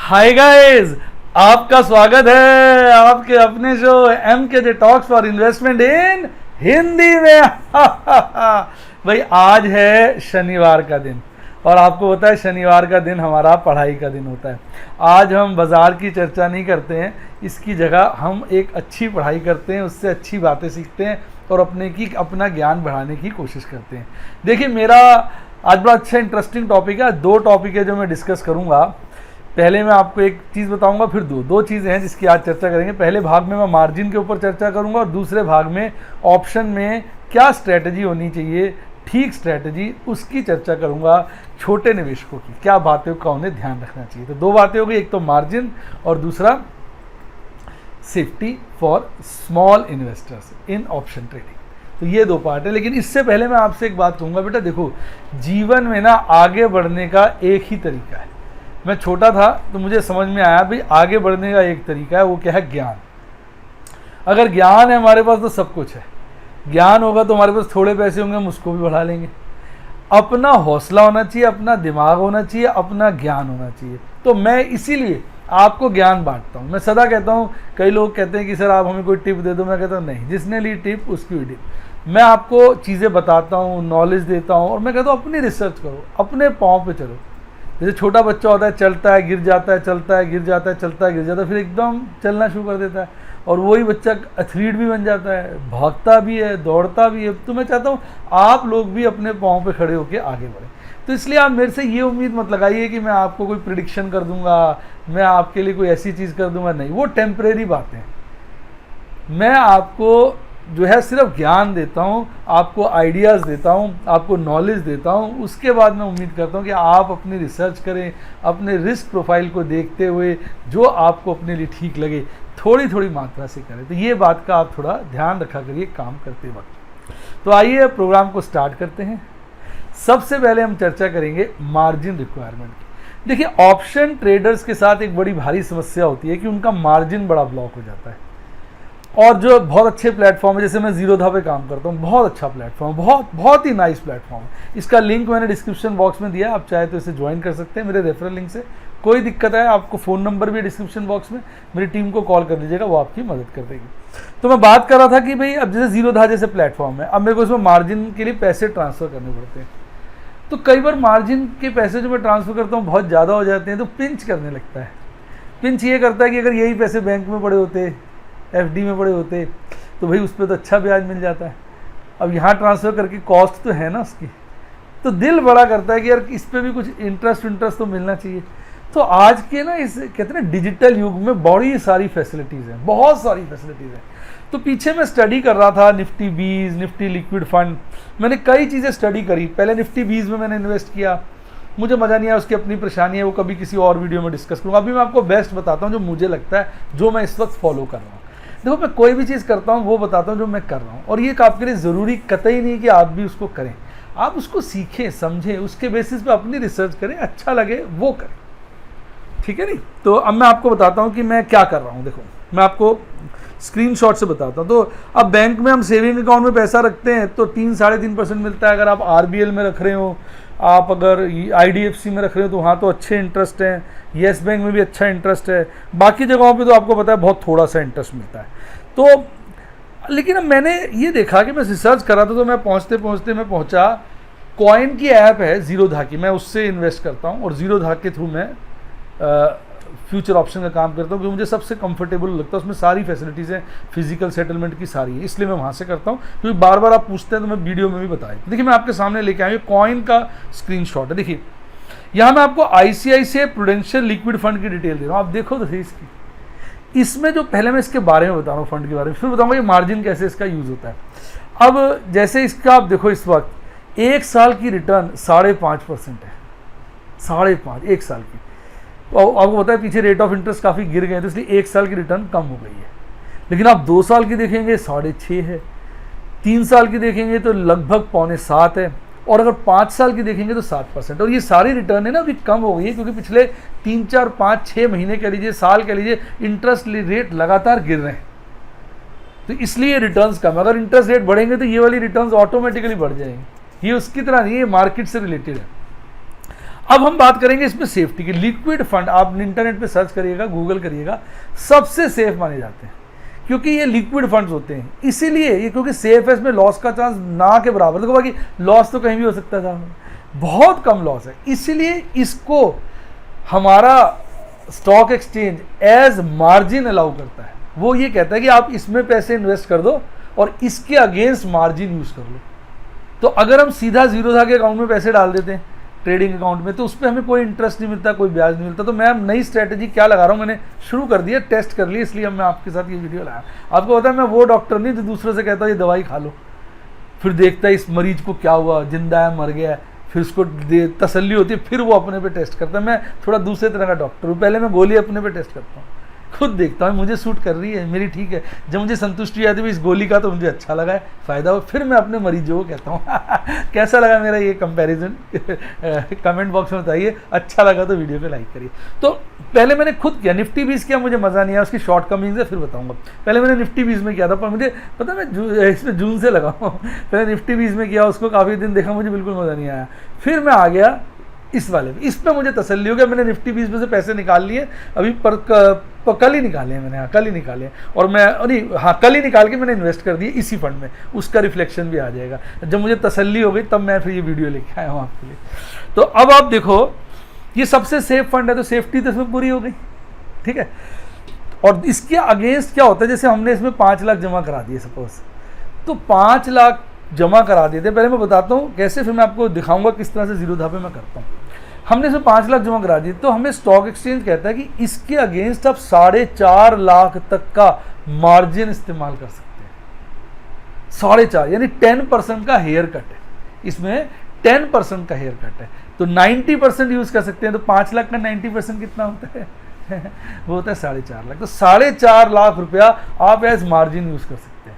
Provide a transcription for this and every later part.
Hi guys, आपका स्वागत है आपके अपने शो एम के जे टॉक्स फॉर इन्वेस्टमेंट इन हिंदी में। भाई आज है शनिवार का दिन और आपको पता है शनिवार का दिन हमारा पढ़ाई का दिन होता है। आज हम बाज़ार की चर्चा नहीं करते हैं, इसकी जगह हम एक अच्छी पढ़ाई करते हैं, उससे अच्छी बातें सीखते हैं और अपना ज्ञान बढ़ाने की कोशिश करते हैं। देखिए मेरा आज बड़ा अच्छा इंटरेस्टिंग टॉपिक है। दो टॉपिक है जो मैं डिस्कस करूँगा। पहले मैं आपको एक चीज़ बताऊंगा, फिर दो चीज़ें हैं जिसकी आज चर्चा करेंगे। पहले भाग में मैं मार्जिन के ऊपर चर्चा करूंगा और दूसरे भाग में ऑप्शन में क्या स्ट्रैटेजी होनी चाहिए, ठीक स्ट्रैटेजी, उसकी चर्चा करूंगा। छोटे निवेशकों की क्या बातें का उन्हें ध्यान रखना चाहिए। तो दो बातें हो गई, एक तो मार्जिन और दूसरा safety for small investors in option trading. तो ये दो पार्ट है। लेकिन इससे पहले मैं आपसे एक बात कहूँगा, बेटा देखो जीवन में ना आगे बढ़ने का एक ही तरीका है। मैं छोटा था तो मुझे समझ में आया भाई आगे बढ़ने का एक तरीका है, वो क्या है? ज्ञान। अगर ज्ञान है हमारे पास तो सब कुछ है। ज्ञान होगा तो हमारे पास थोड़े पैसे होंगे, हम उसको भी बढ़ा लेंगे। अपना हौसला होना चाहिए, अपना दिमाग होना चाहिए, अपना ज्ञान होना चाहिए। तो मैं इसीलिए आपको ज्ञान बांटता हूँ। मैं सदा कहता हूँ, कई लोग कहते हैं कि सर आप हमें कोई टिप दे दो। मैं कहता हूँ नहीं, जिसने ली टिप उसकी हुई टिप। मैं आपको चीज़ें बताता हूँ, नॉलेज देता हूँ और मैं कहता हूँ अपनी रिसर्च करो, अपने पाँव पे चलो। जैसे छोटा बच्चा होता है, चलता है गिर जाता है, चलता है गिर जाता है, चलता है गिर जाता है, फिर एकदम चलना शुरू कर देता है और वही बच्चा एथलीट भी बन जाता है, भागता भी है, दौड़ता भी है। तो मैं चाहता हूँ आप लोग भी अपने पाँव पे खड़े होकर आगे बढ़ें। तो इसलिए आप मेरे से ये उम्मीद मत लगाइए कि मैं आपको कोई प्रिडिक्शन कर दूंगा, मैं आपके लिए कोई ऐसी चीज़ कर दूंगा। नहीं, वो टेम्परेरी बातें हैं। मैं आपको जो है सिर्फ ज्ञान देता हूँ, आपको आइडियाज़ देता हूँ, आपको नॉलेज देता हूँ। उसके बाद मैं उम्मीद करता हूँ कि आप अपनी रिसर्च करें, अपने रिस्क प्रोफाइल को देखते हुए जो आपको अपने लिए ठीक लगे थोड़ी थोड़ी मात्रा से करें। तो ये बात का आप थोड़ा ध्यान रखा करिए काम करते वक्त। तो आइए प्रोग्राम को स्टार्ट करते हैं। सबसे पहले हम चर्चा करेंगे मार्जिन रिक्वायरमेंट की। देखिए ऑप्शन ट्रेडर्स के साथ एक बड़ी भारी समस्या होती है कि उनका मार्जिन बड़ा ब्लॉक हो जाता है। और जो बहुत अच्छे प्लेटफॉर्म है, जैसे मैं जीरोधा पे काम करता हूँ, बहुत अच्छा प्लेटफॉर्म, बहुत ही नाइस प्लेटफॉर्म है। इसका लिंक मैंने डिस्क्रिप्शन बॉक्स में दिया, आप चाहे तो इसे ज्वाइन कर सकते हैं मेरे रेफरल लिंक से। कोई दिक्कत है आपको फ़ोन नंबर भी है डिस्क्रिप्शन बॉक्स में, मेरी टीम को कॉल कर लीजिएगा, वो आपकी मदद कर देगी। तो मैं बात कर रहा था कि भाई अब जैसे जीरोधा जैसे प्लेटफॉर्म है, अब मेरे को इसमें मार्जिन के लिए पैसे ट्रांसफ़र करने पड़ते हैं। तो कई बार मार्जिन के पैसे जो मैं ट्रांसफ़र करता हूँ बहुत ज़्यादा हो जाते हैं, तो पिंच करने लगता है। पिंच ये करता है कि अगर यही पैसे बैंक में पड़े होते, एफडी में पड़े होते, तो भाई उस पर तो अच्छा ब्याज मिल जाता है। अब यहाँ ट्रांसफ़र करके कॉस्ट तो है ना उसकी, तो दिल बड़ा करता है कि यार इस पर भी कुछ इंटरेस्ट तो मिलना चाहिए। तो आज के ना इस कहते हैं ना डिजिटल युग में बड़ी सारी फैसिलिटीज़ हैं, बहुत सारी फैसिलिटीज़ हैं। तो पीछे मैं स्टडी कर रहा था निफ्टी 20, निफ्टी लिक्विड फंड, मैंने कई चीज़ें स्टडी करी। पहले निफ्टी 20 में मैंने इन्वेस्ट किया, मुझे मज़ा नहीं आया, उसकी अपनी परेशानी है, वो कभी किसी और वीडियो में डिस्कस करूँगा। अभी मैं आपको बेस्ट बताता हूँ जो मुझे लगता है, जो मैं इस वक्त फॉलो कर रहा हूँ। देखो मैं कोई भी चीज़ करता हूँ वो बताता हूँ जो मैं कर रहा हूँ, और ये आपके लिए ज़रूरी कतई नहीं कि आप भी उसको करें। आप उसको सीखें, समझें, उसके बेसिस पे अपनी रिसर्च करें, अच्छा लगे वो करें, ठीक है नहीं। तो अब मैं आपको बताता हूँ कि मैं क्या कर रहा हूँ। देखो मैं आपको स्क्रीनशॉट से बताता हूँ। तो अब बैंक में हम सेविंग अकाउंट में पैसा रखते हैं तो 3-3.5% मिलता है। अगर आप आरबीएल में रख रहे हो, आप अगर आईडीएफसी में रख रहे हो तो वहाँ तो अच्छे इंटरेस्ट हैं, येस बैंक में भी अच्छा इंटरेस्ट है, बाकी जगहों पे तो आपको पता है बहुत थोड़ा सा इंटरेस्ट मिलता है। तो लेकिन अब मैंने ये देखा कि मैं रिसर्च कर रहा था, तो मैं पहुँचते पहुँचते मैं पहुँचा कॉइन की ऐप है जीरोधा की, मैं उससे इन्वेस्ट करता हूँ और जीरोधा के थ्रू मैं फ्यूचर ऑप्शन का काम करता हूँ क्योंकि मुझे सबसे कंफर्टेबल लगता है। उसमें सारी फैसिलिटीज़ हैं, फिजिकल सेटलमेंट की सारी है, इसलिए मैं वहाँ से करता हूँ। क्योंकि बार बार आप पूछते हैं तो मैं वीडियो में भी बताया। देखिए मैं आपके सामने लेके आया हूँ कॉइन का स्क्रीनशॉट है। देखिए यहाँ मैं आपको आईसीआईसीआई प्रूडेंशियल लिक्विड फंड की डिटेल दे रहा हूँ, आप देखो तो सही इसकी। इसमें जो पहले मैं इसके बारे में बता रहा हूँ, फंड के बारे में, फिर बताऊँगा ये मार्जिन कैसे इसका यूज़ होता है। अब जैसे इसका आप देखो इस वक्त 1 साल की रिटर्न 5.5% है, 5.5 1 साल की। तो आपको पता है पीछे रेट ऑफ इंटरेस्ट काफ़ी गिर गए, तो इसलिए 1 साल की रिटर्न कम हो गई है। लेकिन आप 2 साल की देखेंगे 6.5 है, 3 साल की देखेंगे तो लगभग 6.25 है, और अगर 5 साल की देखेंगे तो 7%। और ये सारी रिटर्न है ना अभी कम हो गई है क्योंकि पिछले 3-4-5-6 महीने कह लीजिए, साल कह लीजिए, इंटरेस्ट रेट लगातार गिर रहे हैं, तो इसलिए रिटर्न्स कम। अगर इंटरेस्ट रेट बढ़ेंगे तो ये वाली रिटर्न्स ऑटोमेटिकली बढ़ जाएंगी। ये उसकी तरह नहीं, ये मार्केट से रिलेटेड है। अब हम बात करेंगे इसमें सेफ्टी की। लिक्विड फंड आप इंटरनेट पे सर्च करिएगा, गूगल करिएगा, सबसे सेफ माने जाते हैं क्योंकि ये लिक्विड फंड्स होते हैं, इसीलिए ये, क्योंकि सेफ है, इसमें लॉस का चांस ना के बराबर। देखो बाकी लॉस तो कहीं भी हो सकता था, बहुत कम लॉस है, इसीलिए इसको हमारा stock exchange as margin allow करता है। वो ये कहता है कि आप इसमें पैसे इन्वेस्ट कर दो और इसके अगेंस्ट मार्जिन यूज कर लो। तो अगर हम सीधा जीरोधा के अकाउंट में पैसे डाल देते हैं, ट्रेडिंग अकाउंट में, तो उस पर हमें कोई इंटरेस्ट नहीं मिलता, कोई ब्याज नहीं मिलता। तो मैं नई स्ट्रैटेजी क्या लगा रहा हूँ, मैंने शुरू कर दिया, टेस्ट कर लिया, इसलिए मैं आपके साथ ये वीडियो लाया। आपको पता है मैं वो डॉक्टर नहीं जो दूसरे से कहता है ये दवाई खा लो, फिर देखता है इस मरीज को क्या हुआ, जिंदा है मर गया है, फिर उसको तसल्ली होती है, फिर वो अपने पे टेस्ट करता है। मैं थोड़ा दूसरे तरह का डॉक्टर हूँ, पहले मैं गोली अपने पे टेस्ट करता हूँ, खुद देखता हूँ मुझे सूट कर रही है, मेरी ठीक है, जब मुझे संतुष्टि आती है इस गोली का तो मुझे अच्छा लगा है, फ़ायदा हो, फिर मैं अपने मरीजों को कहता हूँ। कैसा लगा मेरा ये कंपैरिजन, कमेंट बॉक्स में बताइए, अच्छा लगा तो वीडियो को लाइक करिए। तो पहले मैंने खुद किया, निफ्टी 20 किया, मुझे मज़ा नहीं आया, उसकी शॉर्ट कमिंग्स है फिर बताऊँगा। पहले मैंने निफ्टी 20 में किया था, पर मुझे पता मैं इसमें जून से लगा हूँ, पहले निफ्टी 20 में किया, उसको काफ़ी दिन देखा, मुझे बिल्कुल मज़ा नहीं आया, फिर मैं आ गया इस वाले में। इसमें मुझे तसल्ली हो गया, मैंने निफ्टी 20 में से पैसे निकाल लिए, अभी पर कल ही निकाले हैं मैंने, हाँ कल ही निकाले, और मैं नहीं हाँ कल ही निकाल के मैंने इन्वेस्ट कर दिए इसी फंड में, उसका रिफ्लेक्शन भी आ जाएगा। जब मुझे तसल्ली हो गई तब मैं फिर ये वीडियो लेके आया हूँ आपके लिए। तो अब आप देखो ये सबसे सेफ फंड है, तो सेफ्टी तो इसमें पूरी हो गई, ठीक है। और इसके अगेंस्ट क्या होता है, जैसे हमने इसमें 5 लाख जमा करा दिए सपोज, तो 5 लाख जमा करा दिए थे, पहले मैं बताता हूँ कैसे, फिर मैं आपको दिखाऊंगा किस तरह से जीरोधा पे मैं करता हूँ। हमने इसमें 5 लाख जमा करा दिए, तो हमें स्टॉक एक्सचेंज कहता है कि इसके अगेंस्ट आप 4.5 लाख तक का मार्जिन इस्तेमाल कर सकते हैं। 4.5 यानी 10% का हेयर कट है इसमें, 10% का हेयर कट है, तो 90% यूज कर सकते हैं। तो 5 लाख का 90% कितना होता है? वो होता है 4.5 लाख। तो 4.5 लाख रुपया आप एज मार्जिन यूज कर सकते हैं।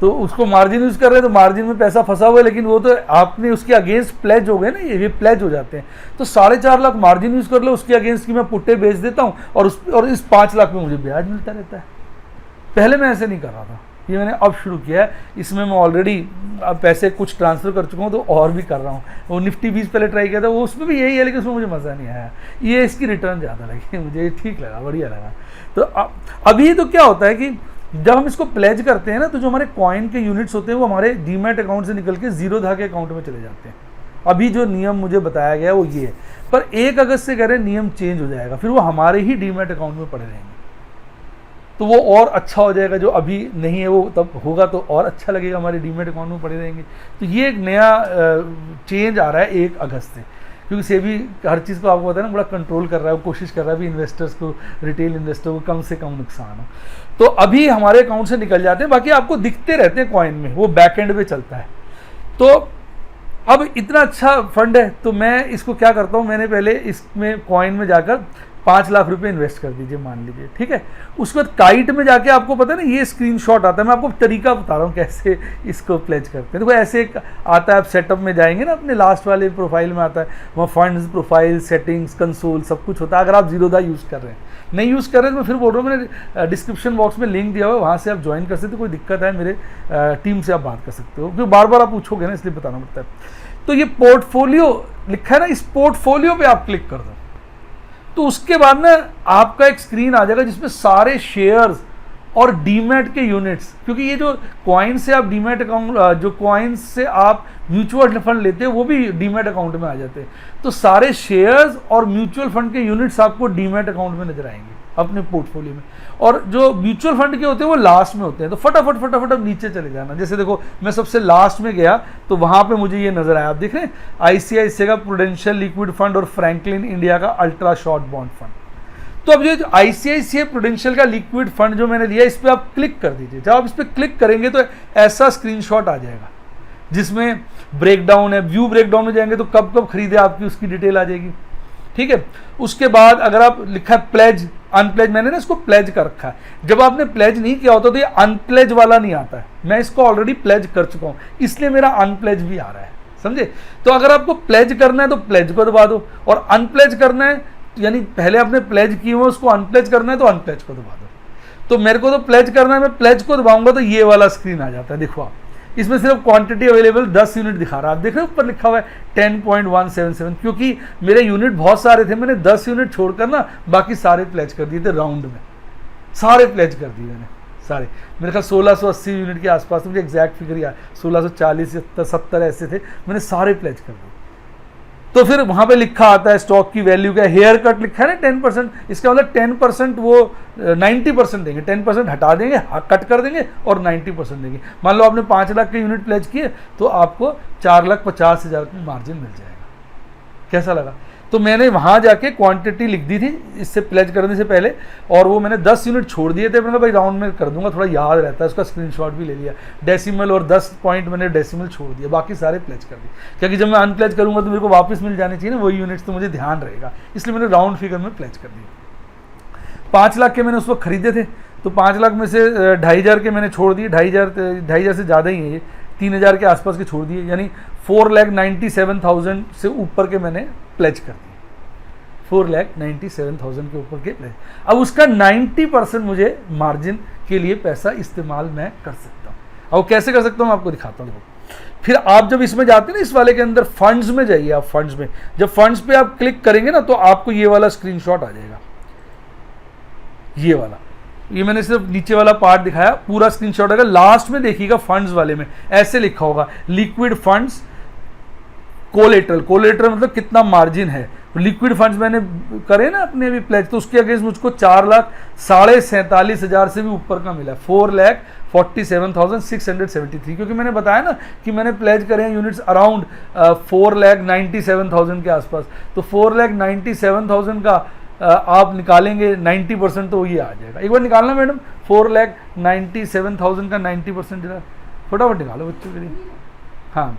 तो उसको मार्जिन यूज कर रहे हैं, तो मार्जिन में पैसा फंसा हुआ है, लेकिन वो तो आपने उसके अगेंस्ट प्लेज हो गए ना, ये प्लेज हो जाते हैं। तो 4.5 लाख मार्जिन यूज कर लो, उसके अगेंस्ट की मैं पुट्टे बेच देता हूँ, और इस 5 लाख में मुझे ब्याज मिलता रहता है। पहले मैं ऐसे नहीं कर रहा था, ये मैंने अब शुरू किया है। इसमें मैं ऑलरेडी अब पैसे कुछ ट्रांसफ़र कर चुका हूँ, तो और भी कर रहा हूँ। वो निफ्टी 20 पहले ट्राई किया था, वो उसमें भी यही है, लेकिन उसमें मुझे मज़ा नहीं आया। ये इसकी रिटर्न ज़्यादा लगी मुझे, ये ठीक लगा, बढ़िया लगा। तो अभी तो क्या होता है कि जब हम इसको प्लेज करते हैं ना, तो जो हमारे कॉइन के यूनिट्स होते हैं वो हमारे डीमैट अकाउंट से निकल के जीरोधा के अकाउंट में चले जाते हैं। अभी जो नियम मुझे बताया गया है वो ये है, पर 1 अगस्त से कह रहे नियम चेंज हो जाएगा, फिर वो हमारे ही डीमैट अकाउंट में पड़े रहेंगे, तो वो और अच्छा हो जाएगा। जो अभी नहीं है वो तब होगा, तो और अच्छा लगेगा, हमारे डीमैट अकाउंट में पड़े रहेंगे। तो ये एक नया चेंज आ रहा है 1 अगस्त से, क्योंकि सेबी हर चीज़ को आपको पता है ना, बड़ा कंट्रोल कर रहा है, वो कोशिश कर रहा है भी इन्वेस्टर्स को, रिटेल इन्वेस्टर को कम से कम नुकसान हो। तो अभी हमारे अकाउंट से निकल जाते हैं, बाकी आपको दिखते रहते हैं कॉइन में, वो बैक एंड पे चलता है। तो अब इतना अच्छा फंड है, तो मैं इसको क्या करता हूँ, मैंने पहले इसमें कॉइन में जाकर 5 लाख रुपए इन्वेस्ट कर दीजिए, मान लीजिए, ठीक है। उसके बाद काइट में जाके आपको पता है ना, ये स्क्रीनशॉट आता है, मैं आपको तरीका बता रहा हूँ कैसे इसको प्लेज करते हैं। देखो ऐसे आता है, आप सेटअप में जाएंगे ना, अपने लास्ट वाले प्रोफाइल में आता है, वहाँ फंड्स, प्रोफाइल, सेटिंग्स, कंसोल, सब कुछ होता है। अगर आप जीरोधा यूज़ कर रहे हैं, नहीं यूज़ कर रहे हैं, तो मैं फिर बोल रहा हूँ, मैंने डिस्क्रिप्शन बॉक्स में लिंक दिया हुआ है, वहाँ से आप ज्वाइन कर सकते हो। कोई दिक्कत है मेरे टीम से आप बात कर सकते हो, क्योंकि बार बार आप पूछोगे ना, इसलिए बताना पड़ता है। तो ये पोर्टफोलियो लिखा है ना, इस पोर्टफोलियो पे आप क्लिक कर दो, तो उसके बाद ना आपका एक स्क्रीन आ जाएगा जिसमें सारे शेयर्स और डीमैट के यूनिट्स, क्योंकि ये जो कॉइन से आप डीमैट अकाउंट, जो कॉइन से आप म्यूचुअल फंड लेते हैं, वो भी डीमैट अकाउंट में आ जाते हैं। तो सारे शेयर्स और म्यूचुअल फंड के यूनिट्स आपको डीमैट अकाउंट में नजर आएंगे अपने पोर्टफोलियो में। और जो म्यूचुअल फंड के होते हैं वो लास्ट में होते हैं, तो फटाफट फटाफट अब नीचे चले जाना। जैसे देखो मैं सबसे लास्ट में गया, तो वहां पे मुझे ये नजर आया, आप देख रहे हैं, ICICI का प्रूडेंशियल लिक्विड फंड और फ्रैंकलिन इंडिया का अल्ट्रा शॉर्ट बॉन्ड फंड। तो अब ये जो ICICI प्रूडेंशियल का लिक्विड फंड जो मैंने लिया, इस पर आप क्लिक कर दीजिए। जब आप इस पर क्लिक करेंगे तो ऐसा स्क्रीनशॉट आ जाएगा जिसमें ब्रेकडाउन है, व्यू ब्रेकडाउन में जाएंगे तो कब कब खरीदे आपकी उसकी डिटेल आ जाएगी, ठीक है। उसके बाद अगर आप लिखा है प्लेज, अनप्लेज, मैंने ना इसको प्लेज कर रखा है। जब आपने प्लेज नहीं किया होता तो ये अनप्लेज वाला नहीं आता है, मैं इसको ऑलरेडी प्लेज कर चुका हूँ, इसलिए मेरा अनप्लेज भी आ रहा है, समझे। तो अगर आपको प्लेज करना है तो प्लेज को दबा दो, और अनप्लेज करना है यानी पहले आपने प्लेज किए हुए उसको अनप्लेज करना है तो अनप्लेज को दबा दो। तो मेरे को तो प्लेज करना है, मैं प्लेज को दबाऊंगा तो ये वाला स्क्रीन आ जाता है, देखो आप इसमें सिर्फ क्वांटिटी अवेलेबल 10 यूनिट दिखा रहा है, आप देख रहे हो ऊपर लिखा हुआ है 10.177, क्योंकि मेरे यूनिट बहुत सारे थे, मैंने 10 यूनिट छोड़कर ना बाकी सारे प्लेज कर दिए थे राउंड में, सारे प्लेज कर दिए मैंने सारे। मेरे ख्याल 1680 यूनिट के आसपास, मुझे एग्जैक्ट फिगर याद 1640 या 70 ऐसे थे, मैंने सारे प्लेज कर दिए। तो फिर वहाँ पे लिखा आता है स्टॉक की वैल्यू क्या, हेयर कट लिखा है ना 10%, इसका मतलब 10% वो 90% देंगे, 10% हटा देंगे, कट कर देंगे और 90% देंगे। मान लो आपने 5 लाख के यूनिट प्लेज किए तो आपको 4,50,000 की मार्जिन मिल जाएगा। कैसा लगा? तो मैंने वहाँ जाके क्वांटिटी लिख दी थी इससे प्लेज करने से पहले, और वो मैंने 10 यूनिट छोड़ दिए थे, मैंने भाई राउंड में कर दूंगा, थोड़ा याद रहता है, उसका स्क्रीनशॉट भी ले लिया, डेसिमल और 10 पॉइंट मैंने डेसिमल छोड़ दिया, बाकी सारे प्लेज कर दिए, क्योंकि जब मैं अनप्लेज करूँगा तो मेरे को वापस मिल जाने चाहिए ना वही यूनिट्स, तो मुझे ध्यान रहेगा, इसलिए मैंने राउंड फिगर में प्लेज कर दिया। 5 लाख के मैंने उस वक्त खरीदे थे, तो 5 लाख में से 2,500 के मैंने छोड़ दिए, 2,500 से ज़्यादा ही है ये, 3,000 के आसपास के छोड़ दिए, यानी 4,97,000 से ऊपर के मैंने प्लेज कर दिए, 4,97,000 के ऊपर के प्लेज। अब उसका 90% मुझे मार्जिन के लिए पैसा इस्तेमाल मैं कर सकता हूँ। अब कैसे कर सकता हूँ आपको दिखाता हूँ। फिर आप जब इसमें जाते हैं ना, इस वाले के अंदर फंड्स में जाइए, आप फंड्स में, जब फंड्स पे आप क्लिक करेंगे ना तो आपको ये वाला स्क्रीनशॉट आ जाएगा, ये वाला, ये मैंने सिर्फ नीचे वाला पार्ट दिखाया, पूरा स्क्रीनशॉट आएगा। लास्ट में देखिएगा फंड्स वाले में ऐसे लिखा होगा लिक्विड फंड्स कोलेटरल, कोलेटरल मतलब कितना मार्जिन है। लिक्विड फंड्स मैंने करे ना अपने अभी प्लेज, तो उसके अगेंस्ट मुझको 4,47,000 से भी ऊपर का मिला, 4,47,673, क्योंकि मैंने बताया ना कि मैंने प्लेज करे हैं यूनिट्स अराउंड 4,97,000 के आसपास, तो 4,97,000 का आप निकालेंगे 90% तो ये आ जाएगा। एक बार निकालना मैडम, 4,97,000 का 90% जरा फटाफट निकालो बच्चों के लिए। हाँ,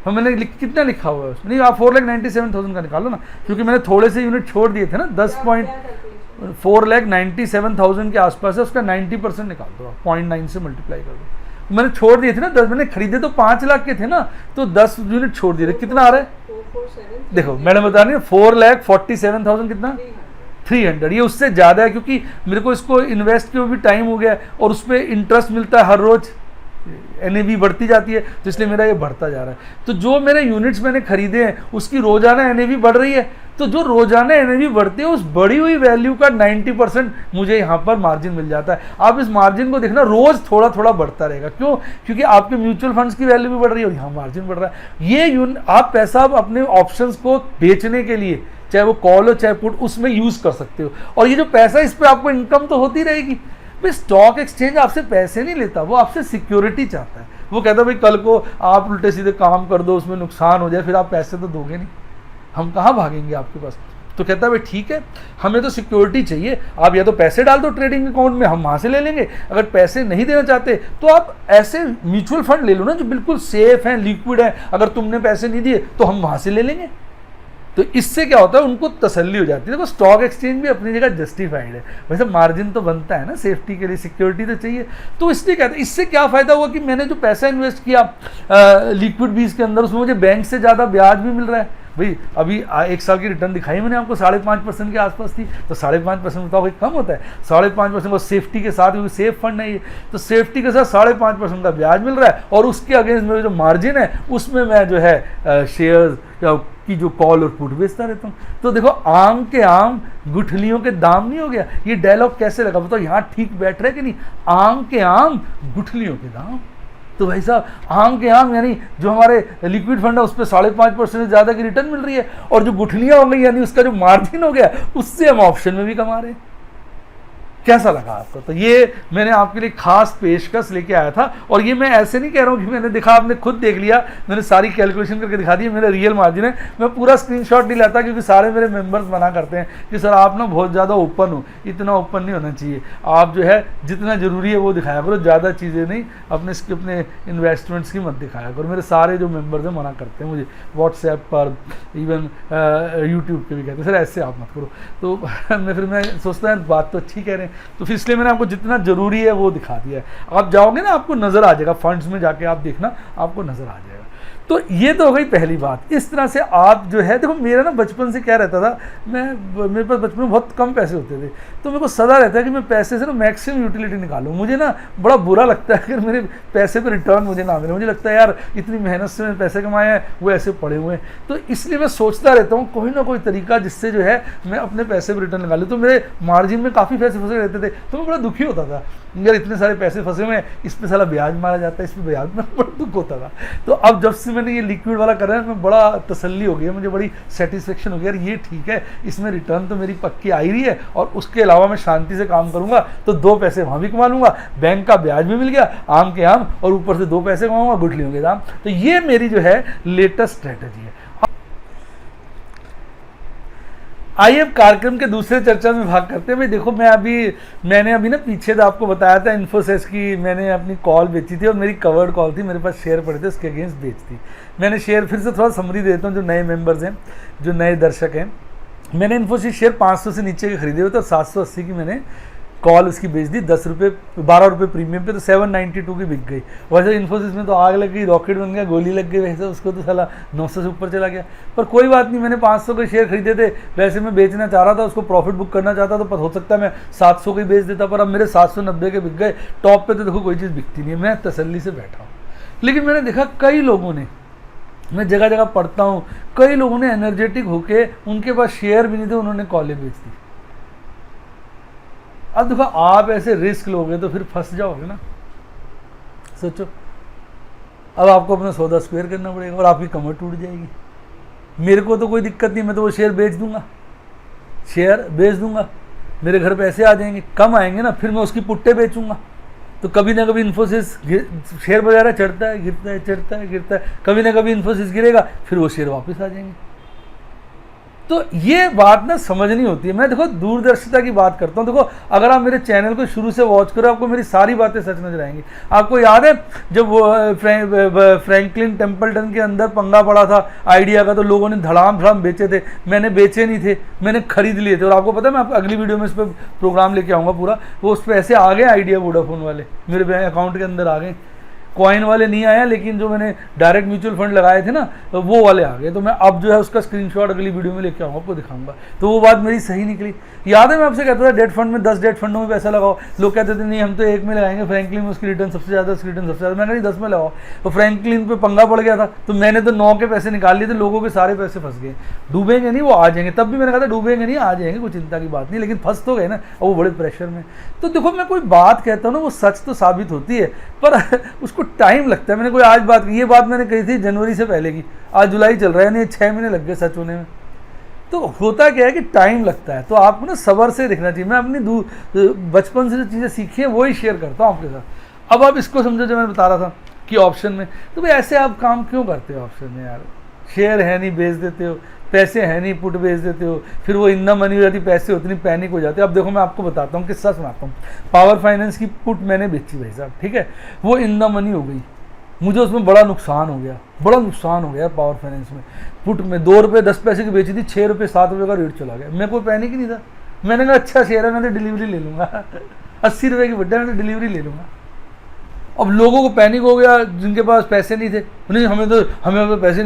तो मैंने कितना लिखा हुआ है उसमें, नहीं आप 4,97,000 का निकालो ना, क्योंकि मैंने थोड़े से यूनिट छोड़ दिए थे ना, 4,97,000 के आसपास है, उसका 90% निकाल दो, 0.9 से मल्टीप्लाई कर दो। मैंने छोड़ दिए थे ना 10, मैंने खरीदे तो 5 लाख के थे ना, तो 10 यूनिट छोड़ दिए थे, कितना आ रहा है देखो मैडम बता रही है, 4,47,000 कितना 300, ये उससे ज़्यादा है, क्योंकि मेरे को इसको इन्वेस्ट के भी टाइम हो गया और उस पर इंटरेस्ट मिलता है हर रोज़, NAV बढ़ती जाती है, तो इसलिए मेरा ये बढ़ता जा रहा है। तो जो मेरे यूनिट्स मैंने खरीदे हैं उसकी रोजाना NAV बढ़ रही है, तो जो रोजाना NAV बढ़ती है उस बढ़ी हुई वैल्यू का 90% मुझे यहाँ पर मार्जिन मिल जाता है। आप इस मार्जिन को देखना, रोज थोड़ा थोड़ा बढ़ता रहेगा, क्यों? क्योंकि आपके म्यूचुअल फंड्स की वैल्यू भी बढ़ रही है और यहाँ मार्जिन बढ़ रहा है। ये आप पैसा अपने ऑप्शंस को बेचने के लिए, चाहे वो कॉल हो चाहे पुट, उसमें यूज कर सकते हो, और ये जो पैसा इस पर आपको इनकम तो होती रहेगी। भाई स्टॉक एक्सचेंज आपसे पैसे नहीं लेता, वो आपसे सिक्योरिटी चाहता है। वो कहता है भाई कल को आप उल्टे सीधे काम कर दो, उसमें नुकसान हो जाए, फिर आप पैसे तो दोगे नहीं, हम कहाँ भागेंगे आपके पास। तो कहता है भाई ठीक है, हमें तो सिक्योरिटी चाहिए, आप या तो पैसे डाल दो ट्रेडिंग अकाउंट में, हम वहाँ से ले लेंगे, अगर पैसे नहीं देना चाहते तो आप ऐसे म्यूचुअल फंड ले लो ना जो बिल्कुल सेफ हैं, लिक्विड है, अगर तुमने पैसे नहीं दिए तो हम वहाँ से ले लेंगे। तो इससे क्या होता है, उनको तसल्ली हो जाती है। देखो स्टॉक एक्सचेंज भी अपनी जगह जस्टिफाइड है, वैसे मार्जिन तो बनता है ना, सेफ्टी के लिए सिक्योरिटी तो चाहिए। तो इसलिए कहते हैं, इससे क्या फ़ायदा हुआ कि मैंने जो पैसा इन्वेस्ट किया लिक्विड बीज के अंदर, उसमें मुझे बैंक से ज़्यादा ब्याज भी मिल रहा है। भाई अभी 1 साल की रिटर्न दिखाई मैंने आपको, 5.5% के आसपास थी, तो 5.5% बताओ भाई कम होता है, 5.5% और सेफ्टी के साथ, क्योंकि सेफ फंड है ये, तो सेफ्टी के साथ 5.5% का ब्याज मिल रहा है, और उसके अगेंस्ट मेरा जो मार्जिन है उसमें मैं जो है शेयर्स की जो कॉल और पुट बेचता रहता हूँ। तो देखो आम के आम गुठलियों के दाम नहीं हो गया। ये डायलॉग कैसे लगा बताओ, यहाँ ठीक बैठ रहा है कि नहीं? आम के आम गुठलियों के दाम। तो भाई साहब आम के आम यानी जो हमारे लिक्विड फंड है उस पर 5.5% से ज़्यादा की रिटर्न मिल रही है, और जो गुठलियाँ हो गई यानी उसका जो मार्जिन हो गया उससे हम ऑप्शन में भी कमा रहे हैं। कैसा लगा आपको? तो ये मैंने आपके लिए खास पेशकश लेके आया था, और ये मैं ऐसे नहीं कह रहा हूँ कि मैंने देखा, आपने खुद देख लिया, मैंने सारी कैलकुलेशन करके दिखा दी, मेरा रियल मार्जिन है। मैं पूरा स्क्रीनशॉट नहीं लाता क्योंकि सारे मेरे मेंबर्स मना करते हैं कि सर आप ना बहुत ज़्यादा ओपन हो, इतना ओपन नहीं होना चाहिए, आप जो है जितना ज़रूरी है वो दिखाया करो, ज़्यादा चीज़ें नहीं, अपने इन्वेस्टमेंट्स की मत दिखाया करो। मेरे सारे जो मेम्बर्स हैं मना करते हैं मुझे, व्हाट्सएप पर, इवन यूट्यूब पे भी कहते हैं सर ऐसे आप मत करो। तो मैं सोचता हूँ बात तो अच्छी कह रहे हैं, तो फिर इसलिए मैंने आपको जितना जरूरी है वो दिखा दिया है। आप जाओगे ना आपको नजर आ जाएगा, फंड्स में जाके आप देखना आपको नजर आ जाएगा। तो ये तो हो गई पहली बात। इस तरह से आप जो है, देखो मेरा ना बचपन से क्या रहता था, मेरे पास बचपन में बहुत कम पैसे होते थे, तो मेरे को सदा रहता है कि मैं पैसे से ना मैक्सिमम यूटिलिटी निकालूं। मुझे ना बड़ा बुरा लगता है अगर मेरे पैसे पे रिटर्न मुझे ना मिले। मुझे लगता है यार इतनी मेहनत से मैंने पैसे कमाए हैं, वो ऐसे पड़े हुए हैं। तो इसलिए मैं सोचता रहता हूँ कोई ना कोई तरीका जिससे जो है मैं अपने पैसे पर रिटर्न निकालूँ। तो मेरे मार्जिन में काफ़ी पैसे फंसे रहते थे, तो मैं बड़ा दुखी होता था यार इतने सारे पैसे फंसे हुए हैं, इस पर सारा ब्याज मारा जाता है, इस पर ब्याज में बड़ा दुख होता था। तो अब जब से मैंने ये लिक्विड वाला करा है, मैं बड़ा तसल्ली हो गई, मुझे बड़ी सेटिस्फेक्शन हो गई यार, ये ठीक है, इसमें रिटर्न तो मेरी पक्की आ ही रही है, और उसके अलावा मैं शांति से काम करूंगा तो 2 पैसे वहाँ भी कमा लूंगा, बैंक का ब्याज भी मिल गया, आम के आम, और ऊपर से 2 पैसे कमाऊंगा, गुठलियों के दाम। तो ये मेरी जो है लेटेस्ट स्ट्रेटेजी है। आइए अब कार्यक्रम के दूसरे चर्चा में भाग करते हैं। भाई देखो मैंने अभी ना पीछे आपको बताया था इन्फोसिस की मैंने अपनी कॉल बेची थी, और मेरी कवर्ड कॉल थी, मेरे पास शेयर पड़े थे, उसके अगेंस्ट बेच थी मैंने शेयर। फिर से थोड़ा समरी देता हूँ जो नए मेंबर्स हैं, जो नए दर्शक हैं। मैंने इन्फोसिस शेयर 500 से नीचे के खरीदे हुए थे, और 780 की मैंने कॉल उसकी बेच दी, 12 रुपये प्रीमियम पे, तो 792 की बिक गई। वैसे इन्फोसिस में तो आग लग गई, रॉकेट बन गया, गोली लग गई, वैसे उसको तो साला 900 से ऊपर चला गया। पर कोई बात नहीं, मैंने 500 के शेयर खरीदे थे, वैसे मैं बेचना चाह रहा था, उसको प्रॉफिट बुक करना चाहता, तो हो सकता है मैं 700 के बेच देता, पर अब मेरे 790 के बिक गए। टॉप पे तो देखो कोई चीज़ बिकती नहीं है, मैं तसल्ली से बैठा हूँ। लेकिन मैंने देखा कई लोगों ने, मैं जगह जगह पढ़ता हूँ, कई लोगों ने एनर्जेटिक होके, उनके पास शेयर भी नहीं थे, उन्होंने कॉलें बेच दी। अब देखो आप ऐसे रिस्क लोगे तो फिर फंस जाओगे ना। सोचो अब आपको अपना सौदा स्क्वायर करना पड़ेगा, और आपकी कमर टूट जाएगी। मेरे को तो कोई दिक्कत नहीं, मैं तो वो शेयर बेच दूंगा, मेरे घर पैसे आ जाएंगे, कम आएंगे ना, फिर मैं उसकी पुट्टे बेचूंगा। तो कभी ना कभी इन्फोसिस शेयर वगैरह चढ़ता है, गिरता है, कभी ना कभी इन्फोसिस गिरेगा, फिर वो शेयर वापस आ जाएंगे। तो ये बात ना समझनी होती है। मैं देखो दूरदर्शिता की बात करता हूँ। देखो अगर आप मेरे चैनल को शुरू से वॉच करो, आपको मेरी सारी बातें सच नजर आएंगी। आपको याद है जब वो फ्रैंकलिन टेम्पल्टन के अंदर पंगा पड़ा था आइडिया का, तो लोगों ने धड़ाम बेचे थे, मैंने बेचे नहीं थे, मैंने खरीद लिए थे। और आपको पता है, मैं आपको अगली वीडियो में इस पर प्रोग्राम लेके आऊँगा पूरा, वो उस पर ऐसे आ गए आइडिया वोडाफोन वाले मेरे बैंक अकाउंट के अंदर आ गए। कॉइन वाले नहीं आया, लेकिन जो मैंने डायरेक्ट म्यूचुअल फंड लगाए थे ना, तो वो वाले आ गए। तो मैं अब जो है उसका स्क्रीनशॉट अगली वीडियो में लेके आऊँगा, आपको दिखाऊंगा। तो वो बात मेरी सही निकली। याद है मैं आपसे कहता था डेट फंड में 10 डेट फंडों में पैसा लगाओ। लोग कहते थे नहीं हम तो एक में लगाएंगे, फ्रैंकलिन में उसकी रिटर्न सबसे ज़्यादा, उसकी रिटर्न सबसे ज़्यादा। मैंने 10 में लगाओ, तो फ्रैंकलिन पे पंगा पड़ गया था, तो मैंने तो 9 के पैसे निकाल लिए थे, लोगों के सारे पैसे फंस गए। डूबेंगे नहीं, वो आ जाएंगे। तब भी मैंने कहा था डूबेंगे नहीं, आ जाएंगे, कोई चिंता की बात नहीं, लेकिन फंस तो गए ना, और वो बड़े प्रेशर में। तो देखो मैं कोई बात कहता हूँ ना, वो सच तो साबित होती है, पर उसको टाइम लगता है। मैंने कोई आज बात की, ये बात मैंने कही थी जनवरी से पहले की, आज जुलाई चल रहा है, नहीं 6 महीने लग गए सच होने में। तो होता क्या है कि टाइम लगता है, तो आपको ना सब्र से देखना चाहिए। मैं अपनी बचपन से जो चीज़ें सीखी हैं वही शेयर करता हूँ आपके साथ। अब आप इसको समझो, जो मैं बता रहा था कि ऑप्शन में, तो भाई ऐसे आप काम क्यों करते हो ऑप्शन में यार? शेयर है नहीं बेच देते हो, पैसे है नहीं पुट बेच देते हो, फिर वो इन द मनी हो जाती, पैसे उतनी पैनिक हो जाते हैं। अब देखो मैं आपको बताता हूँ, किस्सा सुनाता हूँ। पावर फाइनेंस की पुट मैंने बेची भाई साहब, ठीक है, वो इन द मनी हो गई, मुझे उसमें बड़ा नुकसान हो गया पावर फाइनेंस में। पुट में 2 रुपये 10 पैसे की बेची थी, 6 रुपये 7 रुपये का रेट चला गया। मेरे को पैनिक ही नहीं था, मैंने कहा अच्छा शेयर है, मैं तो डिलीवरी ले लूँगा 80 रुपये की बड्डा, मैं तो डिलीवरी ले लूँगा। अब लोगों को पैनिक हो गया जिनके पास पैसे नहीं थे, नहीं हमें पैसे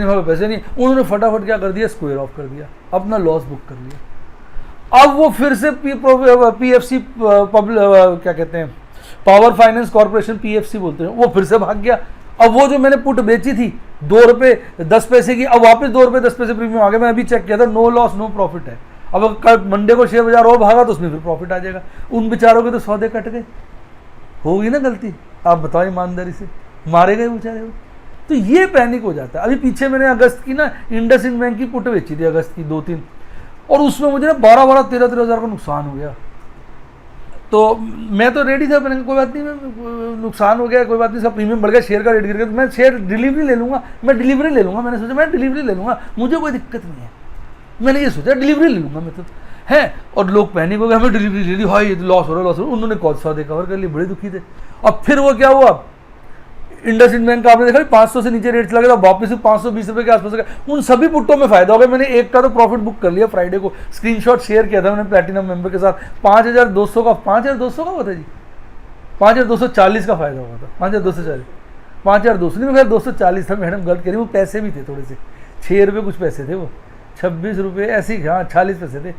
नहीं, उन्होंने फटाफट क्या कर दिया, स्क्वायर ऑफ कर दिया, अपना लॉस बुक कर लिया। अब वो फिर से PFC क्या कहते हैं, पावर फाइनेंस कॉर्पोरेशन, PFC बोलते हैं, वो फिर से भाग गया। अब वो जो मैंने पुट बेची थी 2 रुपये 10 पैसे की, अब वापस 2 रुपये 10 पैसे प्रीमियम आ गया। मैं अभी चेक किया था, नो लॉस नो प्रॉफिट है। अब कल मंडे को शेयर बाजार और भागा तो उसमें फिर प्रॉफिट आ जाएगा। उन बेचारों के तो सौदे कट गए, होगी ना गलती, आप बताओ ईमानदारी से, मारे गए बेचारे वो। तो ये पैनिक हो जाता है। अभी पीछे मैंने अगस्त की ना इंडसइंड बैंक की पुट बेची थी, अगस्त की 2-3, और उसमें मुझे ना 12 13 हज़ार का नुकसान हो गया। तो मैं तो रेडी था, मैंने कोई बात नहीं, नुकसान हो गया कोई बात नहीं, इसका प्रीमियम बढ़ गया, शेयर का रेट गिर गया, तो मैं शेयर डिलीवरी ले लूँगा, मैंने सोचा मैं डिलीवरी ले लूँगा, मुझे कोई दिक्कत नहीं है। मैंने ये सोचा डिलीवरी ले लूँगा मैं तो है। और लोग पैनिक हो गए, हमें डिलीवरी ले ली, हाँ ये लॉस हो रहा है। उन्होंने कौन सौदे कवर कर लिए, बड़े दुखी थे। अब फिर वो क्या हुआ, इंडसइंड बैंक का आपने देखा 500 से नीचे रेट लगे, तो वापस 520 रुपये के आसपास गए। उन सभी पुट्टों में फायदा हो गया। मैंने एक का तो प्रॉफिट बुक कर लिया फ्राइडे को, स्क्रीनशॉट शेयर किया था मैंने प्लैटिनम मेंबर के साथ। 5200 का हुआ था जी, 5240 का फायदा हुआ था, 5240। 5,200 नहीं, 240 था, मैडम गलत कह रही, वो पैसे भी थे थोड़े से, 6 रुपये कुछ पैसे थे वो, 26 रुपये ऐसे ही, हाँ 40 पैसे थे।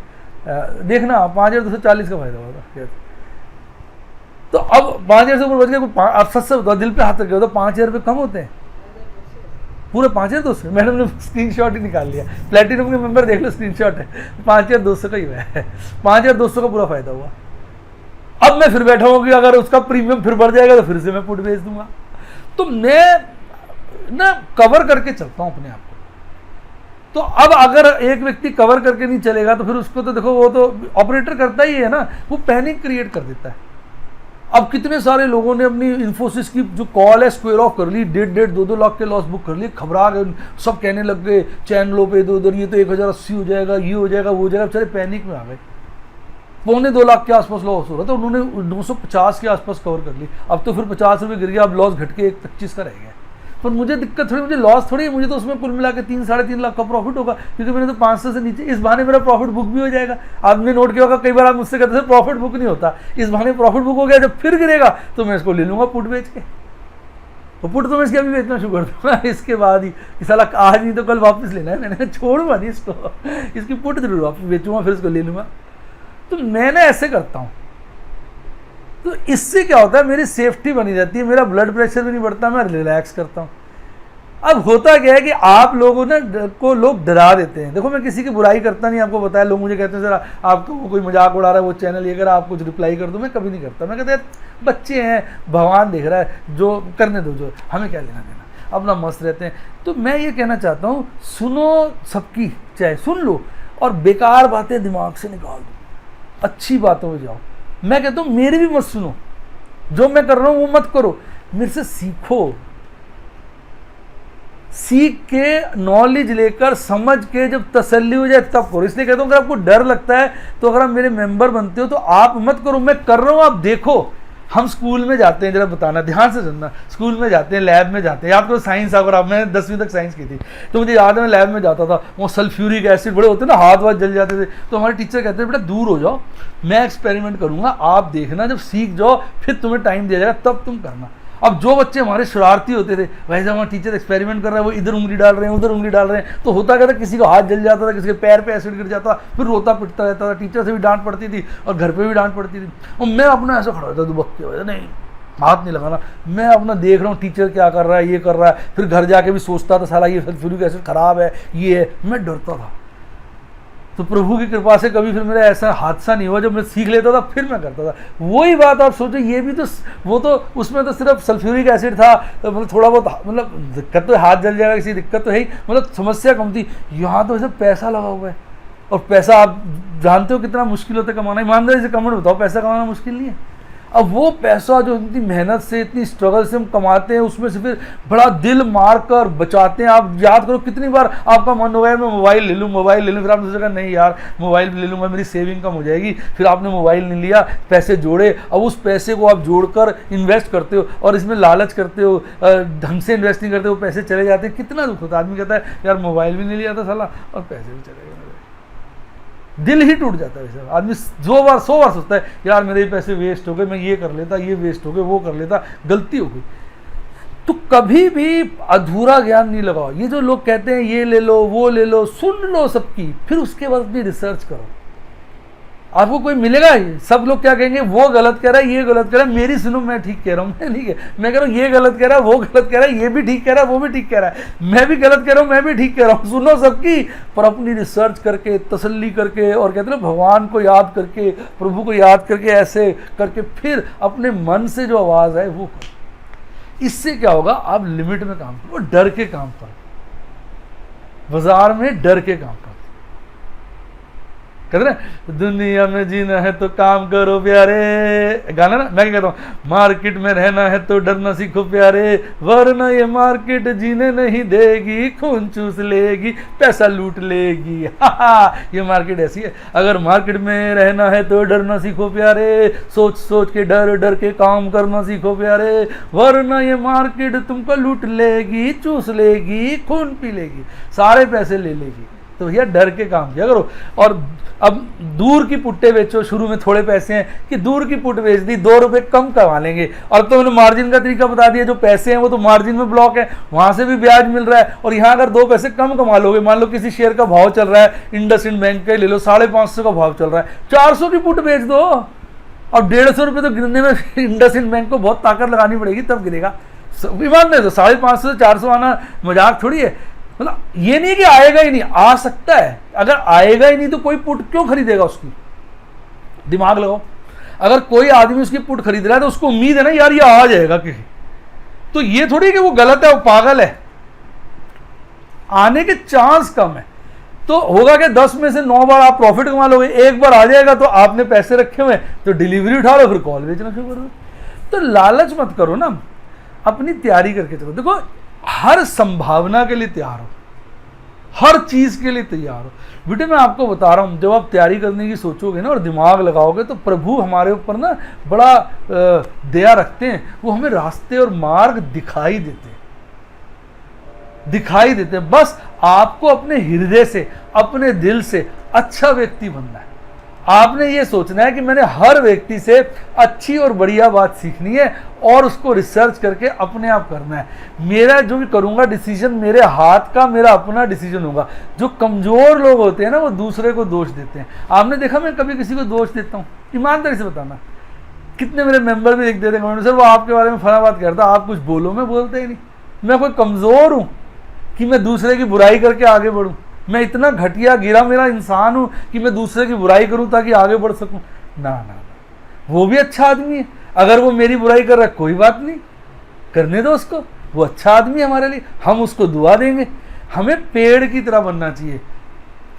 देखना 5,240 का फायदा हुआ था। तो अब 5,000 से ऊपर बच गया, आप सच से बताओ, दिल पे हाथ रखे हो तो 5,000 रुपये कम होते हैं? पूरे 5,200। मैडम ने स्क्रीनशॉट ही निकाल लिया, प्लेटिनम के मेंबर देख लो, स्क्रीनशॉट है, 5,200 का ही हुआ है, 5,200 का पूरा फायदा हुआ। अब मैं फिर बैठा हूँ कि अगर उसका प्रीमियम फिर बढ़ जाएगा तो फिर से मैं पुट बेच दूंगा। तो मैं ना कवर करके चलता हूँ अपने आप को। तो अब अगर एक व्यक्ति कवर करके नहीं चलेगा तो फिर उसको तो देखो, वो तो ऑपरेटर करता ही है ना, वो पैनिक क्रिएट कर देता है। अब कितने सारे लोगों ने अपनी इन्फोसिस की जो कॉल है स्क्वायर ऑफ कर ली, 1.5-2 लाख के लॉस बुक कर लिए, घबरा गए, सब कहने लग गए चैनलों पे इधर उधर, ये तो 1,080 हो जाएगा, ये हो जाएगा, वो हो जाएगा, बेचारे पैनिक में आ गए। 2.25 लाख के आसपास लॉस हो रहा था, उन्होंने 950 के आसपास कवर कर ली। अब तो फिर 50 रुपये गिर गया, अब लॉस घट के 1,25 का रह गया। पर मुझे दिक्कत थोड़ी, मुझे लॉस थोड़ी है, मुझे तो उसमें कुल मिला के 3-3.5 लाख का प्रॉफिट होगा, क्योंकि मैंने तो 500 से नीचे, इस बहाने मेरा प्रॉफिट बुक भी हो जाएगा। आपने नोट किया होगा, कई बार आप मुझसे कहते हैं प्रॉफिट बुक नहीं होता, इस बहाने प्रॉफिट बुक हो गया, जब फिर गिरेगा तो मैं इसको ले लूंगा पुट बेच के। तो पुट तो मैं इसके अभी बेचना शुरू कर दूंगा इसके बाद ही, कि साला आज नहीं तो कल वापस लेना है, मैंने छोड़ूंगा नहीं इसको, इसकी पुट जरूर वापस बेचूंगा, फिर इसको ले लूंगा। तो मैंने ऐसे करता हूँ, तो इससे क्या होता है, मेरी सेफ्टी बनी रहती है, मेरा ब्लड प्रेशर भी नहीं बढ़ता, मैं रिलैक्स करता हूँ। अब होता क्या है कि आप लोगों ने को लोग डरा देते हैं। देखो मैं किसी की बुराई करता नहीं, आपको बताया, लोग मुझे कहते हैं सर आपको कोई मजाक उड़ा रहा है, वो चैनल ये कर, आप कुछ रिप्लाई कर दो, मैं कभी नहीं करता। मैं कहता यार बच्चे हैं, भगवान देख रहा है, जो करने दो, जो हमें क्या लेना देना, अपना मस्त रहते हैं। तो मैं ये कहना चाहता हूँ, सुनो सबकी, चाहे सुन लो, और बेकार बातें दिमाग से निकाल दो, अच्छी बातों में जाओ। मैं कहता हूँ मेरी भी मत सुनो, जो मैं कर रहा हूँ वो मत करो, मेरे से सीखो, सीख के नॉलेज लेकर समझ के जब तसल्ली हो जाए तब करो। इसलिए कहता हूँ अगर आपको डर लगता है तो अगर आप मेरे मेंबर बनते हो तो आप मत करो, मैं कर रहा हूँ आप देखो। हम स्कूल में जाते हैं, जरा बताना ध्यान से सुनना, स्कूल में जाते हैं, लैब में जाते हैं, आपको साइंस, अगर आप, मैंने 10वीं तक साइंस की थी तो मुझे याद है मैं लैब में जाता था, वो सल्फ्यूरिक एसिड बड़े होते ना, हाथ जल जाते थे, तो हमारे टीचर कहते थे बेटा दूर हो जाओ, मैं एक्सपेरिमेंट करूंगा, आप देखना, जब सीख जाओ फिर तुम्हें टाइम दिया जाएगा तब तुम करना। अब जो बच्चे हमारे शरारती होते थे, वैसे हमारा टीचर एक्सपेरिमेंट कर रहा है, वो इधर उंगली डाल रहे हैं, उधर उंगली डाल रहे हैं, तो होता क्या था, किसी का हाथ जल जाता था, किसी के पैर पे एसिड गिर जाता, फिर रोता पिटता रहता था, टीचर से भी डांट पड़ती थी और घर पे भी डांट पड़ती थी। और मैं अपना ऐसा खड़ा होता दुबक के, वजह नहीं हाथ नहीं लगाना, मैं अपना देख रहा हूँ टीचर क्या कर रहा है, ये कर रहा है, फिर घर जाके भी सोचता था साला ये सल्फ्यूरिक एसिड खराब है, ये है, मैं डरता था। तो प्रभु की कृपा से कभी फिर मेरा ऐसा हादसा नहीं हुआ, जब मैं सीख लेता था फिर मैं करता था। वही बात आप सोचो, ये भी तो, वो तो उसमें तो सिर्फ सल्फ्यूरिक एसिड था, तो मतलब थोड़ा बहुत, मतलब दिक्कत तो, हाथ जल जाएगा किसी दिक्कत तो है ही, मतलब समस्या कम थी। यहाँ तो सिर्फ पैसा लगा हुआ है, और पैसा आप जानते हो कितना मुश्किल होता है कमाना। ईमानदारी से कमेंट बताओ, पैसा कमाना मुश्किल नहीं है। अब वो पैसा जो इतनी मेहनत से, इतनी स्ट्रगल से हम कमाते हैं, उसमें से फिर बड़ा दिल मार कर बचाते हैं। आप याद करो कितनी बार आपका मन हुआ है मैं मोबाइल ले लूँ, मोबाइल ले लूँ, फिर आपने सोचा नहीं यार मोबाइल ले लूँगा मेरी सेविंग कम हो जाएगी, फिर आपने मोबाइल नहीं लिया, पैसे जोड़े, अब उस पैसे को आप जोड़कर इन्वेस्ट करते हो और इसमें लालच करते हो, ढंग से इन्वेस्ट नहीं करते हो, पैसे चले जाते हैं, कितना दुख होता है। आदमी कहता है यार मोबाइल भी नहीं लिया था साला और पैसे भी चले गए, दिल ही टूट जाता है। वैसे आदमी 100 बार सोचता है यार मेरे पैसे वेस्ट हो गए, मैं ये कर लेता, ये वेस्ट हो गए, वो कर लेता, गलती हो गई। तो कभी भी अधूरा ज्ञान नहीं लगाओ। ये जो लोग कहते हैं ये ले लो, वो ले लो, सुन लो सबकी, फिर उसके बाद भी रिसर्च करो। आपको कोई मिलेगा, सब लोग क्या कहेंगे, वो गलत कह रहा है, ये गलत कह रहा है, मेरी सुनो मैं ठीक कह रहा हूँ, मैं ठीक है, मैं कह रहा हूँ ये गलत कह रहा है, वो गलत कह रहा है, ये भी ठीक कह रहा है, वो भी ठीक कह रहा है, मैं भी गलत कह रहा हूँ, मैं भी ठीक कह रहा हूँ। सुनो सबकी, पर अपनी रिसर्च करके, तसल्ली करके, और कहते हैं भगवान को याद करके, प्रभु को याद करके, ऐसे करके फिर अपने मन से जो आवाज़ है वो करो। इससे क्या होगा, आप लिमिट में काम करो, डर के काम करो, बाजार में डर के काम करो। कहते ना दुनिया में जीना है तो काम करो प्यारे, गाना ना, मैं क्या कहता हूँ, मार्केट में रहना है तो डरना सीखो प्यारे, वरना ये मार्केट जीने नहीं देगी, खून चूस लेगी, पैसा लूट लेगी। ये मार्केट ऐसी है। अगर मार्केट में रहना है तो डरना सीखो प्यारे, सोच सोच के डर डर के काम करना सीखो प्यारे, वरना ये मार्केट तुमको लूट लेगी, चूस लेगी, खून पी लेगी, सारे पैसे ले लेगी। तो भैया डर के काम किया करो। और अब दूर की पुट्टे बेचो, शुरू में थोड़े पैसे हैं कि दूर की पुट बेच दी, 2 रुपए कम कमा लेंगे। और तो मैंने मार्जिन का तरीका बता दिया, जो पैसे हैं वो तो मार्जिन में ब्लॉक है, वहां से भी ब्याज मिल रहा है। और यहाँ अगर 2 पैसे कम कमा लोगे, मान लो किसी शेयर का भाव चल रहा है, इंडसइंड बैंक का ले लो 550 का भाव चल रहा है, 400 की पुट बेच दो और 150 रुपये तो गिरने में इंडसइंड बैंक को बहुत ताकत लगानी पड़ेगी, तब गिरेगा। ईमान नहीं तो 550 से 400 आना मजाक थोड़ी है। मतलब ये नहीं कि आएगा ही नहीं, आ सकता है। अगर आएगा ही नहीं तो कोई पुट क्यों खरीदेगा उसकी? दिमाग लगाओ। अगर कोई आदमी उसकी पुट खरीद रहा है तो उसको उम्मीद है ना यार ये आ जाएगा किसी, तो ये थोड़ी कि वो गलत है, वो पागल है, आने के चांस कम है। तो होगा कि 10 में से 9 बार आप प्रॉफिट कमा लोगे, एक बार आ जाएगा तो आपने पैसे रखे हुए तो डिलीवरी उठा लो, फिर कॉल बेचना शुरू कर दो। तो लालच मत करो ना, अपनी तैयारी करके चलो। देखो हर संभावना के लिए तैयार हो, हर चीज के लिए तैयार हो। बेटे मैं आपको बता रहा हूं, जब आप तैयारी करने की सोचोगे ना और दिमाग लगाओगे तो प्रभु हमारे ऊपर ना बड़ा दया रखते हैं। वो हमें रास्ते और मार्ग दिखाई देते हैं। बस आपको अपने हृदय से, अपने दिल से अच्छा व्यक्ति बनना है। आपने ये सोचना है कि मैंने हर व्यक्ति से अच्छी और बढ़िया बात सीखनी है और उसको रिसर्च करके अपने आप करना है। मेरा जो भी करूंगा डिसीजन मेरे हाथ का, मेरा अपना डिसीजन होगा। जो कमजोर लोग होते हैं ना वो दूसरे को दोष देते हैं। आपने देखा मैं कभी किसी को दोष देता हूँ? ईमानदारी से बताना। कितने मेरे मेंबर भी लिख देते हैं, सर वो आपके बारे में फला बात करता, आप कुछ बोलो। मैं बोलते ही नहीं। मैं कोई कमजोर हूँ कि मैं दूसरे की बुराई करके आगे बढ़ूँ? मैं इतना घटिया गिरा मेरा इंसान हूं कि मैं दूसरे की बुराई करूं ताकि आगे बढ़ सकूं? ना ना ना, वो भी अच्छा आदमी है। अगर वो मेरी बुराई कर रहा है कोई बात नहीं, करने दो उसको, वो अच्छा आदमी है हमारे लिए, हम उसको दुआ देंगे। हमें पेड़ की तरह बनना चाहिए।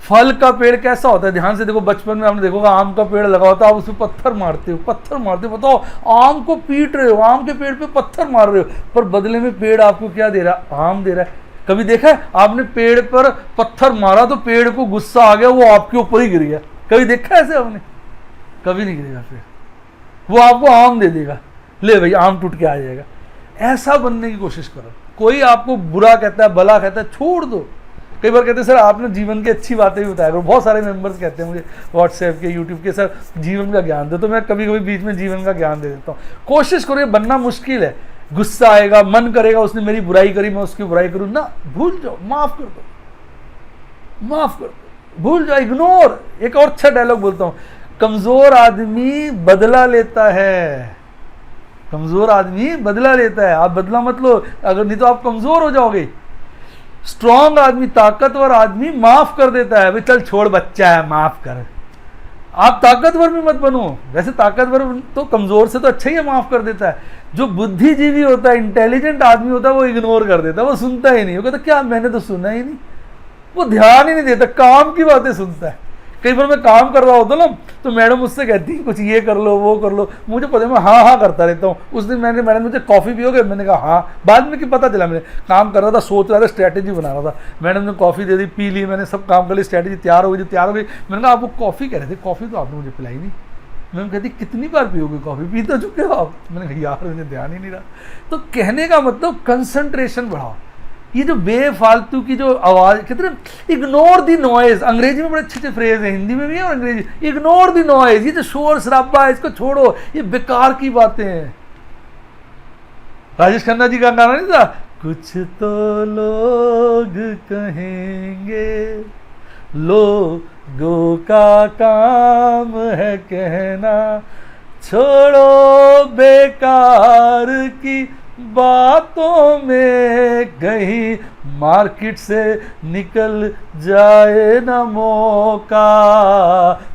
फल का पेड़ कैसा होता है? ध्यान से देखो, बचपन में आपने देखोगा आम का पेड़ लगा होता है, आप उसमें पत्थर मारते हो, बताओ आम को पीट रहे हो, आम के पेड़ पे पत्थर मार रहे हो, पर बदले में पेड़ आपको क्या दे रहा है? आम दे रहा है। कभी देखा है आपने पेड़ पर पत्थर मारा तो पेड़ को गुस्सा आ गया, वो आपके ऊपर ही गिर गया? कभी देखा ऐसे आपने? कभी नहीं गिरेगा। फिर वो आपको आम दे देगा, ले भाई आम टूट के आ जाएगा। ऐसा बनने की कोशिश करो। कोई आपको बुरा कहता है, भला कहता है, छोड़ दो। कई बार कहते हैं सर आपने जीवन की अच्छी बातें भी बताया करो। बहुत सारे मेंबर्स कहते हैं मुझे व्हाट्सएप के, यूट्यूब के, सर जीवन का ज्ञान दो। तो मैं कभी कभी बीच में जीवन का ज्ञान दे देता हूँ। कोशिश करो, ये बनना मुश्किल है। गुस्सा आएगा, मन करेगा उसने मेरी बुराई करी, मैं उसकी बुराई करूं ना, भूल जाओ, माफ कर दो, भूल जाओ, इग्नोर। एक और अच्छा डायलॉग बोलता हूं, कमजोर आदमी बदला लेता है। कमजोर आदमी बदला लेता है। आप बदला मत लो, अगर नहीं तो आप कमजोर हो जाओगे। स्ट्रॉन्ग आदमी, ताकतवर आदमी माफ कर देता है। भाई चल छोड़, बच्चा है, माफ कर। आप ताकतवर भी मत बनो। वैसे ताकतवर तो कमजोर से तो अच्छा ही है, माफ कर देता है। जो बुद्धिजीवी होता है, इंटेलिजेंट आदमी होता है, वो इग्नोर कर देता है, वो सुनता ही नहीं। वो कहता क्या मैंने तो सुना ही नहीं, वो ध्यान ही नहीं देता, काम की बातें सुनता है। कई बार मैं काम कर रहा होता ना तो मैडम मुझसे कहती है कुछ ये कर लो वो कर लो, मुझे पता है मैं हाँ हाँ करता रहता हूँ। उस दिन मैंने मैडम मुझे कॉफ़ी पियोगे? मैंने कहा हाँ। बाद में कि पता चला, मैंने काम कर रहा था, सोच रहा था, स्ट्रैटेजी बना रहा था। मैडम ने कॉफ़ी दे दी, पी ली, मैंने सब काम कर ली, स्ट्रैटेजी तैयार हो गई। तैयार हो गई, मैंने कहा आपको कॉफ़ी कह रहे थे, कॉफ़ी तो आपने मुझे पिलाई नहीं। मैम कहती कितनी बार पियोगे कॉफ़ी, पी तो चुके हो आप। मैंने कहा यार मुझे ध्यान ही नहीं रहा। तो कहने का मतलब कंसंट्रेशन बढ़ाओ। ये जो बेफालतू की जो आवाज, कहते हैं इग्नोर दी नॉइज। अंग्रेजी में बड़े अच्छे फ्रेज है, हिंदी में भी है और अंग्रेजी। इग्नोर दी नॉइज, ये जो शोर शराबा है इसको छोड़ो, ये बेकार की बातें हैं। राजेश खन्ना जी का गाना नहीं था, कुछ तो लोग कहेंगे, लोगों का काम है कहना, छोड़ो बेकार की बातों में, कहीं मार्केट से निकल जाए ना मौका।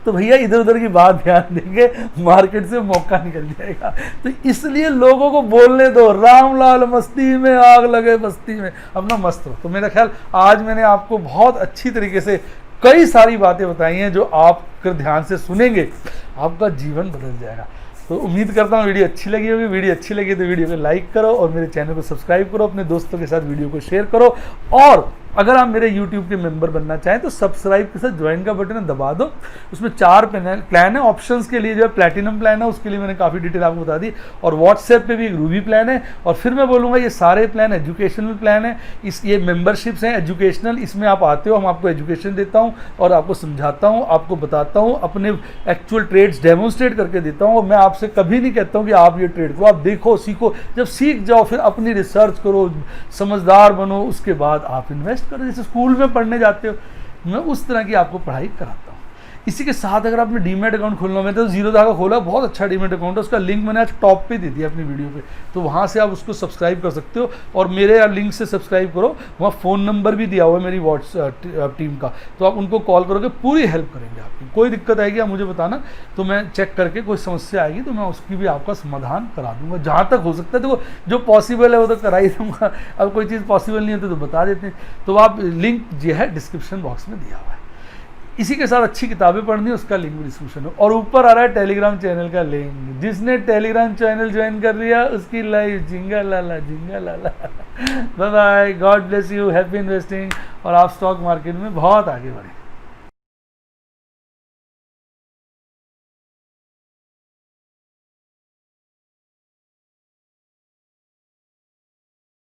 तो भैया इधर उधर की बात ध्यान देंगे, मार्केट से मौका निकल जाएगा। तो इसलिए लोगों को बोलने दो, रामलाल मस्ती में आग लगे बस्ती में, अपना मस्त हो। तो मेरा ख्याल आज मैंने आपको बहुत अच्छी तरीके से कई सारी बातें बताई हैं जो आप अगर ध्यान से सुनेंगे आपका जीवन बदल जाएगा। तो उम्मीद करता हूँ वीडियो अच्छी लगी होगी। वीडियो अच्छी लगी तो वीडियो को लाइक करो और मेरे चैनल को सब्सक्राइब करो, अपने दोस्तों के साथ वीडियो को शेयर करो। और अगर आप मेरे यूट्यूब के मेंबर बनना चाहें तो सब्सक्राइब के साथ ज्वाइन का बटन दबा दो। उसमें 4 प्लान है। ऑप्शंस के लिए जो है प्लैटिनम प्लान है, उसके लिए मैंने काफ़ी डिटेल आपको बता दी, और व्हाट्सएप पे भी एक रूबी प्लान है। और फिर मैं बोलूँगा ये सारे प्लान एजुकेशनल प्लान है, ये मेंबरशिप्स हैं एजुकेशनल। इसमें आप आते हो, हम आपको एजुकेशन देता हूँ और आपको समझाता हूँ, आपको बताता हूँ, अपने एक्चुअल ट्रेड्स डेमोन्स्ट्रेट करके देता हूँ। और मैं आपसे कभी नहीं कहता हूँ कि आप ये ट्रेड करो, आप देखो, सीखो। जब सीख जाओ फिर अपनी रिसर्च करो, समझदार बनो, उसके बाद आप इन्वेस्ट करो। जैसे स्कूल में पढ़ने जाते हो, मैं उस तरह की आपको पढ़ाई कराता हूँ। इसी के साथ अगर आपने डीमेट अकाउंट खोलना, मैं तो जीरोधा का खोला, बहुत अच्छा डीमेट अकाउंट है, उसका लिंक मैंने आज टॉप पे दे दिया अपनी वीडियो पे, तो वहाँ से आप उसको सब्सक्राइब कर सकते हो। और मेरे लिंक से सब्सक्राइब करो, वहाँ फ़ोन नंबर भी दिया हुआ है मेरी व्हाट्सएप टीम का, तो आप उनको कॉल करोगे, पूरी हेल्प करेंगे आपकी। कोई दिक्कत आएगी आप मुझे बताना, तो मैं चेक करके कोई समस्या आएगी तो मैं उसकी भी आपका समाधान करा दूंगा जहाँ तक हो सकता है। देखो जो पॉसिबल है वो तो करा ही दूंगा, अब कोई चीज़ पॉसिबल नहीं होती तो बता देते हैं। तो आप लिंक जो है डिस्क्रिप्शन बॉक्स में दिया हुआ है। इसी के साथ अच्छी किताबें पढ़नी है, उसका लिंक भी डिस्क्रिप्शन है। और ऊपर आ रहा है टेलीग्राम चैनल का लिंक, जिसने टेलीग्राम चैनल ज्वाइन कर लिया उसकी लाइफ जिंगा लाला जिंगा लाला। Bye bye, god bless you, happy investing, और आप स्टॉक मार्केट में बहुत आगे बढ़ें।